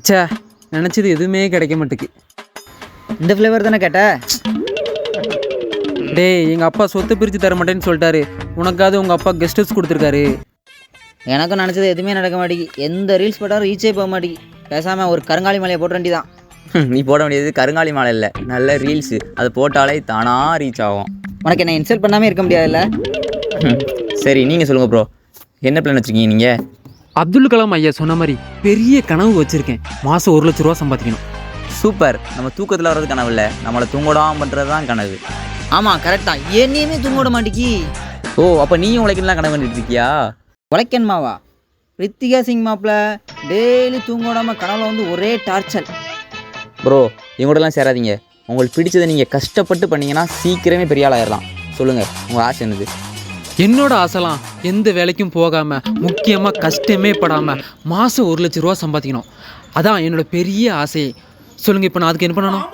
ச்சே, நினச்சது எதுவுமே கிடைக்க மாட்டேக்கு. இந்த ஃப்ளேவர் தானே கேட்ட? டேய், எங்கள் அப்பா சொத்தை பிரித்து தர மாட்டேன்னு சொல்லிட்டாரு. உனக்காவது உங்கள் அப்பா கெஸ்ட் ஹவுஸ் கொடுத்துருக்காரு. எனக்கும் நினச்சது எதுவுமே நடக்க மாட்டேங்கி. எந்த ரீல்ஸ் போட்டாலும் ரீச்சே போக மாட்டேங்கி. பேசாமல் ஒரு கருங்காலி மலையை போட்ட வேண்டி தான். நீ போட வேண்டியது கருங்காலி மாலை இல்லை, நல்ல ரீல்ஸு. அது போட்டாலே தானாக ரீச் ஆகும். உனக்கு என்ன இன்சல்ட் பண்ணாமல் இருக்க முடியாதுல்ல? சரி, நீங்கள் சொல்லுங்கள் ப்ரோ, என்ன பிளான் வச்சுருக்கீங்க நீங்கள்? அப்துல் கலாம் ஐயா சொன்ன மாதிரி பெரிய கனவு வச்சுருக்கேன். மாதம் 1 லட்ச ரூபா சம்பாதிக்கணும். சூப்பர். நம்ம தூக்கத்தில் வர்றது கனவு இல்லை, நம்மளை தூங்கடாமல் பண்ணுறது தான் கனவு. ஆமாம், கரெக்ட் தான். என்னையுமே தூங்க விட மாட்டேங்கி. ஓ, அப்போ நீயும் உழைக்கலாம் கனவு கண்டுட்டு இருக்கியா? உழைக்கணுமாவா? ரித்திகா சிங் மாப்பிள்ள டெய்லி தூங்க விடாமல் கனவுல வந்து ஒரே டார்ச்சர். ப்ரோ, எங்கூடலாம் சேராதீங்க. உங்களுக்கு பிடிச்சதை நீங்கள் கஷ்டப்பட்டு பண்ணீங்கன்னா சீக்கிரமே பெரிய ஆள் ஆயிடலாம். சொல்லுங்கள், உங்கள் ஆசை என்னது? என்னோட ஆசைலாம் எந்த வேலைக்கும் போகாமல், முக்கியமாக கஷ்டமே படாமல் மாதம் 1 லட்ச ரூபா சம்பாதிக்கணும். அதான் என்னோட பெரிய ஆசையே. சொல்லுங்கள், இப்போ நான் அதுக்கு என்ன பண்ணணும்?